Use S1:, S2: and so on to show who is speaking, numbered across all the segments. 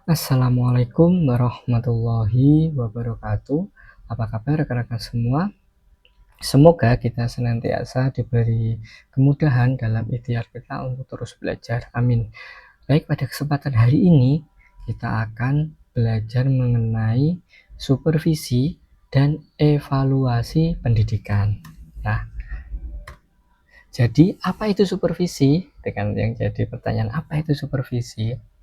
S1: Assalamualaikum warahmatullahi wabarakatuh. Apa kabar rekan-rekan semua? Semoga kita senantiasa diberi kemudahan dalam ikhtiar kita untuk terus belajar. Amin. Baik, pada kesempatan hari ini kita akan belajar mengenai supervisi dan evaluasi pendidikan. Nah, jadi apa itu supervisi? Dengan yang jadi pertanyaan, apa itu supervisi?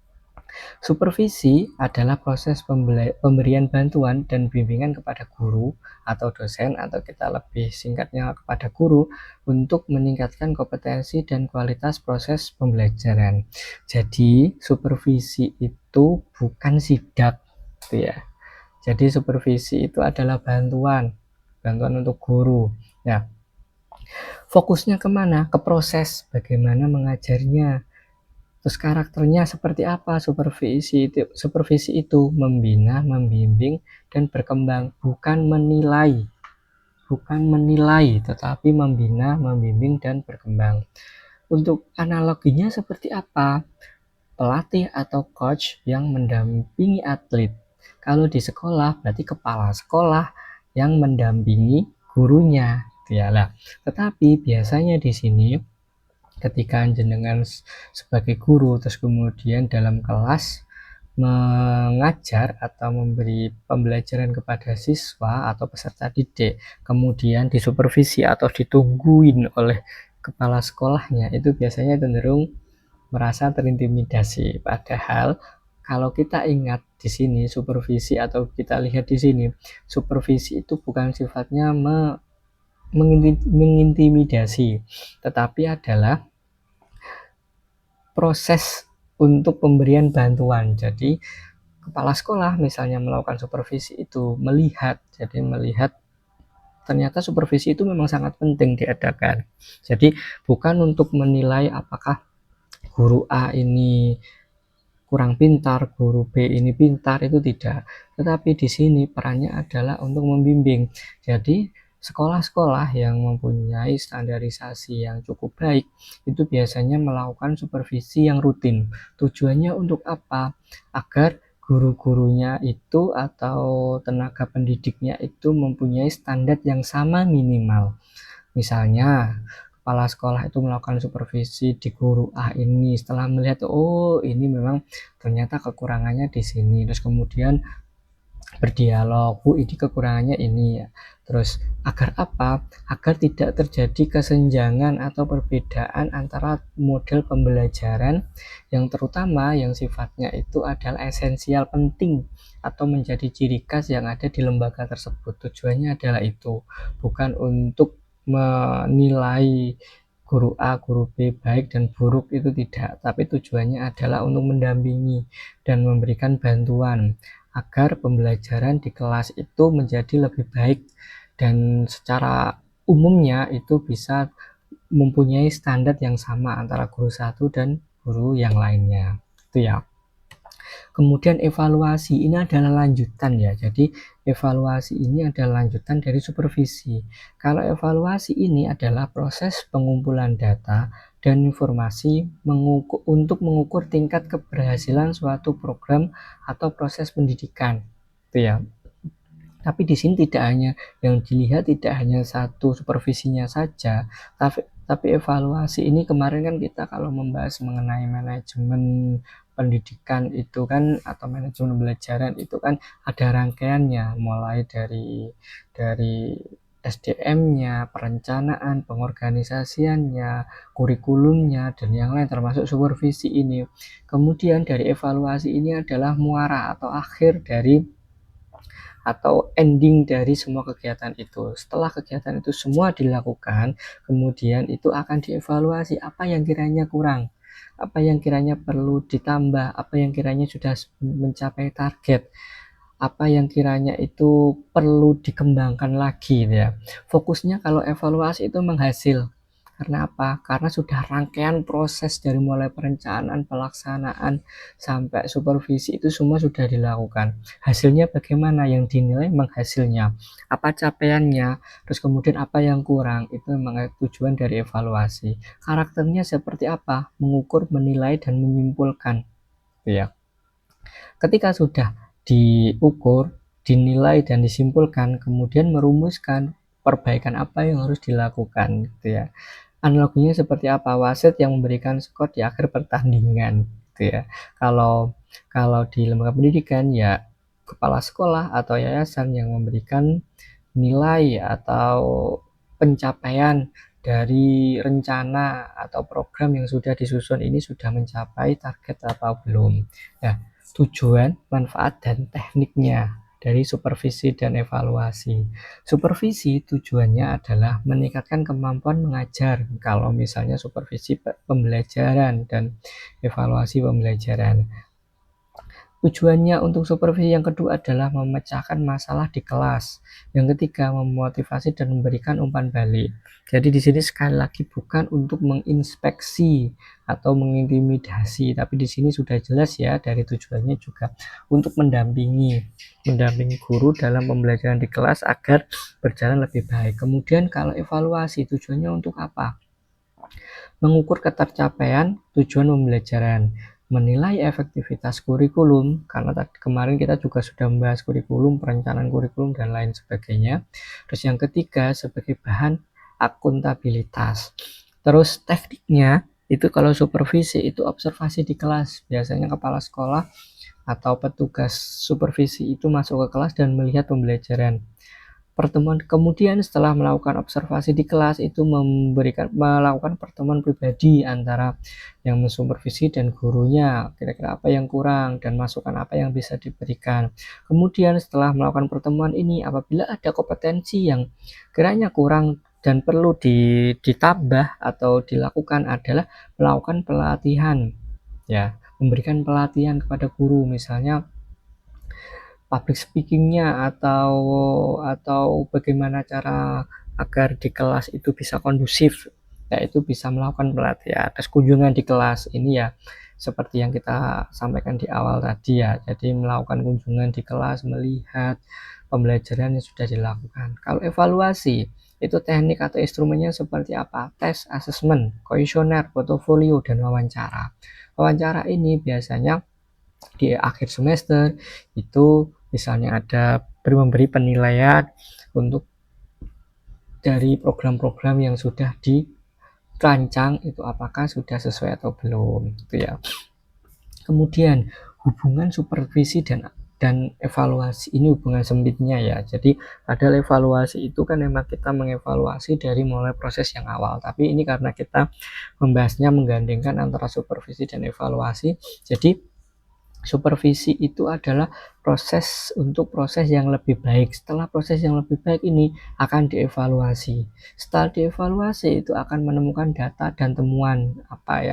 S1: Supervisi adalah proses pemberian bantuan dan bimbingan kepada guru atau dosen, atau kita lebih singkatnya kepada guru, untuk meningkatkan kompetensi dan kualitas proses pembelajaran. Jadi supervisi itu bukan sidak, gitu ya. Jadi supervisi itu adalah bantuan untuk guru. Nah, fokusnya kemana? Ke proses, bagaimana mengajarnya. Terus karakternya seperti apa? Supervisi itu membina, membimbing, dan berkembang, bukan menilai, tetapi membina, membimbing, dan berkembang. Untuk analoginya seperti apa? Pelatih atau coach yang mendampingi atlet. Kalau di sekolah berarti kepala sekolah yang mendampingi gurunya, ya lah. Tetapi biasanya di sini ketika jenengan sebagai guru terus kemudian dalam kelas mengajar atau memberi pembelajaran kepada siswa atau peserta didik, kemudian disupervisi atau ditungguin oleh kepala sekolahnya, itu biasanya cenderung merasa terintimidasi. Padahal kalau kita ingat di sini supervisi, atau kita lihat di sini, supervisi itu bukan sifatnya mengintimidasi, tetapi adalah proses untuk pemberian bantuan. Jadi kepala sekolah misalnya melakukan supervisi itu melihat ternyata supervisi itu memang sangat penting diadakan. Jadi bukan untuk menilai apakah guru A ini kurang pintar, guru B ini pintar, itu tidak. Tetapi di sini perannya adalah untuk membimbing. Jadi sekolah-sekolah yang mempunyai standarisasi yang cukup baik itu biasanya melakukan supervisi yang rutin. Tujuannya untuk apa? Agar guru-gurunya itu atau tenaga pendidiknya itu mempunyai standar yang sama minimal. Misalnya kepala sekolah itu melakukan supervisi di guru A ini, setelah melihat oh ini memang ternyata kekurangannya di sini, terus kemudian berdialog, Bu ini kekurangannya ini ya. Terus agar apa? Agar tidak terjadi kesenjangan atau perbedaan antara model pembelajaran yang terutama yang sifatnya itu adalah esensial, penting, atau menjadi ciri khas yang ada di lembaga tersebut. Tujuannya adalah itu, bukan untuk menilai guru A, guru B baik dan buruk, itu tidak, tapi tujuannya adalah untuk mendampingi dan memberikan bantuan agar pembelajaran di kelas itu menjadi lebih baik dan secara umumnya itu bisa mempunyai standar yang sama antara guru satu dan guru yang lainnya, itu ya. Kemudian evaluasi ini adalah lanjutan ya. Jadi evaluasi ini adalah lanjutan dari supervisi. Kalau evaluasi ini adalah proses pengumpulan data dan informasi untuk mengukur tingkat keberhasilan suatu program atau proses pendidikan. Itu ya. Tapi di sini tidak hanya yang dilihat, tidak hanya satu supervisinya saja, tapi evaluasi ini kemarin kan kita kalau membahas mengenai manajemen pendidikan itu kan, atau manajemen pembelajaran itu kan ada rangkaiannya, mulai dari SDM-nya, perencanaan, pengorganisasiannya, kurikulumnya, dan yang lain termasuk supervisi ini. Kemudian dari evaluasi ini adalah muara atau akhir dari atau ending dari semua kegiatan itu. Setelah kegiatan itu semua dilakukan, kemudian itu akan dievaluasi apa yang kiranya kurang, apa yang kiranya perlu ditambah, apa yang kiranya sudah mencapai target, apa yang kiranya itu perlu dikembangkan lagi ya. Fokusnya kalau evaluasi itu menghasil. Karena apa? Karena sudah rangkaian proses dari mulai perencanaan, pelaksanaan, sampai supervisi itu semua sudah dilakukan. Hasilnya bagaimana? Yang dinilai menghasilnya. Apa capaiannya? Terus kemudian apa yang kurang? Itu memang tujuan dari evaluasi. Karakternya seperti apa? Mengukur, menilai, dan menyimpulkan. Ya. Ketika sudah diukur, dinilai dan disimpulkan, kemudian merumuskan perbaikan apa yang harus dilakukan gitu ya. Analoginya seperti apa? Wasit yang memberikan skor di akhir pertandingan gitu ya. Kalau kalau di lembaga pendidikan ya kepala sekolah atau yayasan yang memberikan nilai atau pencapaian dari rencana atau program yang sudah disusun ini sudah mencapai target atau belum. Nah, tujuan, manfaat, dan tekniknya dari supervisi dan evaluasi. Supervisi tujuannya adalah meningkatkan kemampuan mengajar, kalau misalnya supervisi pembelajaran dan evaluasi pembelajaran. Tujuannya untuk supervisi yang kedua adalah memecahkan masalah di kelas. Yang ketiga, memotivasi dan memberikan umpan balik. Jadi di sini sekali lagi bukan untuk menginspeksi atau mengintimidasi, tapi di sini sudah jelas ya dari tujuannya juga untuk mendampingi guru dalam pembelajaran di kelas agar berjalan lebih baik. Kemudian kalau evaluasi tujuannya untuk apa? Mengukur ketercapaian tujuan pembelajaran, menilai efektivitas kurikulum, karena tadi kemarin kita juga sudah membahas kurikulum, perencanaan kurikulum, dan lain sebagainya. Terus yang ketiga, sebagai bahan akuntabilitas. Terus tekniknya, itu kalau supervisi itu observasi di kelas. Biasanya kepala sekolah atau petugas supervisi itu masuk ke kelas dan melihat pembelajaran. Pertemuan kemudian setelah melakukan observasi di kelas itu melakukan pertemuan pribadi antara yang mensupervisi dan gurunya, kira-kira apa yang kurang dan masukan apa yang bisa diberikan. Kemudian setelah melakukan pertemuan ini, apabila ada kompetensi yang kiranya kurang dan perlu ditambah atau dilakukan adalah melakukan pelatihan, ya, memberikan pelatihan kepada guru, misalnya public speakingnya atau bagaimana cara agar di kelas itu bisa kondusif, yaitu bisa melakukan pelatihan. Terus kunjungan di kelas ini ya seperti yang kita sampaikan di awal tadi ya, jadi melakukan kunjungan di kelas, melihat pembelajaran yang sudah dilakukan. Kalau evaluasi itu teknik atau instrumennya seperti apa? Tes, asesmen, kuesioner, portofolio, dan wawancara. Wawancara ini biasanya di akhir semester itu misalnya ada memberi penilaian untuk dari program-program yang sudah dirancang itu apakah sudah sesuai atau belum gitu ya. Kemudian hubungan supervisi dan evaluasi ini hubungan sempitnya ya. Jadi padahal evaluasi itu kan memang kita mengevaluasi dari mulai proses yang awal, tapi ini karena kita membahasnya menggandengkan antara supervisi dan evaluasi, jadi supervisi itu adalah proses yang lebih baik. Setelah proses yang lebih baik ini akan dievaluasi. Setelah dievaluasi itu akan menemukan data dan temuan apa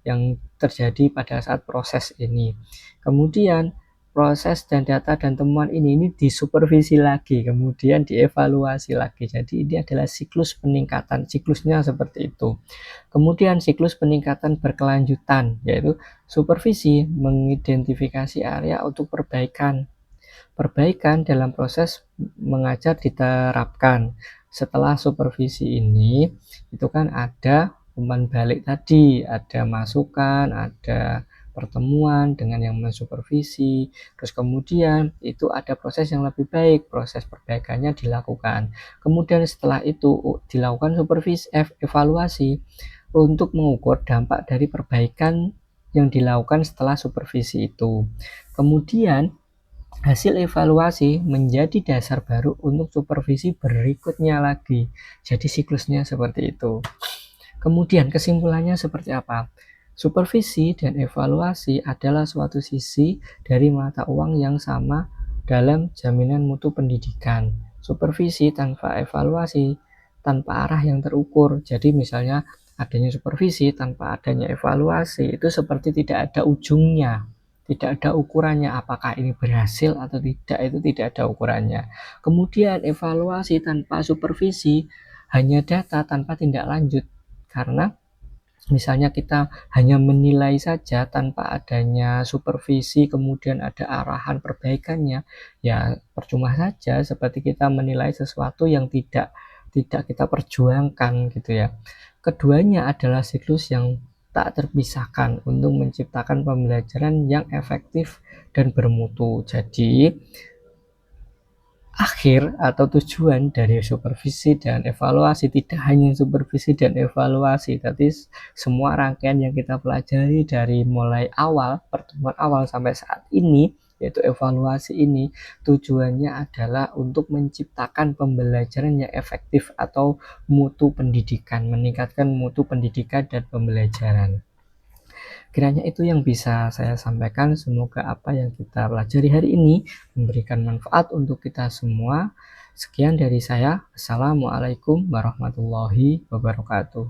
S1: yang terjadi pada saat proses ini. Kemudian proses dan data dan temuan ini disupervisi lagi, kemudian dievaluasi lagi. Jadi ini adalah siklus peningkatan, siklusnya seperti itu. Kemudian siklus peningkatan berkelanjutan, yaitu supervisi mengidentifikasi area untuk perbaikan. Perbaikan dalam proses mengajar diterapkan. Setelah supervisi ini, itu kan ada umpan balik tadi, ada masukan, ada pertemuan dengan yang mensupervisi, terus kemudian itu ada proses yang lebih baik, proses perbaikannya dilakukan. Kemudian setelah itu dilakukan supervisi evaluasi untuk mengukur dampak dari perbaikan yang dilakukan setelah supervisi itu. Kemudian hasil evaluasi menjadi dasar baru untuk supervisi berikutnya lagi. Jadi siklusnya seperti itu. Kemudian kesimpulannya seperti apa? Supervisi dan evaluasi adalah suatu sisi dari mata uang yang sama dalam jaminan mutu pendidikan. Supervisi tanpa evaluasi, tanpa arah yang terukur. Jadi misalnya adanya supervisi tanpa adanya evaluasi itu seperti tidak ada ujungnya, tidak ada ukurannya, apakah ini berhasil atau tidak, itu tidak ada ukurannya. Kemudian evaluasi tanpa supervisi hanya data tanpa tindak lanjut, karena misalnya kita hanya menilai saja tanpa adanya supervisi, kemudian ada arahan perbaikannya, ya percuma saja, seperti kita menilai sesuatu yang tidak kita perjuangkan gitu ya. Keduanya adalah siklus yang tak terpisahkan untuk menciptakan pembelajaran yang efektif dan bermutu. Jadi akhir atau tujuan dari supervisi dan evaluasi tidak hanya supervisi dan evaluasi, tapi semua rangkaian yang kita pelajari dari mulai awal, pertemuan awal sampai saat ini, yaitu evaluasi ini, tujuannya adalah untuk menciptakan pembelajaran yang efektif atau mutu pendidikan, meningkatkan mutu pendidikan dan pembelajaran. Kiranya itu yang bisa saya sampaikan. Semoga apa yang kita pelajari hari ini memberikan manfaat untuk kita semua. Sekian dari saya. Assalamualaikum warahmatullahi wabarakatuh.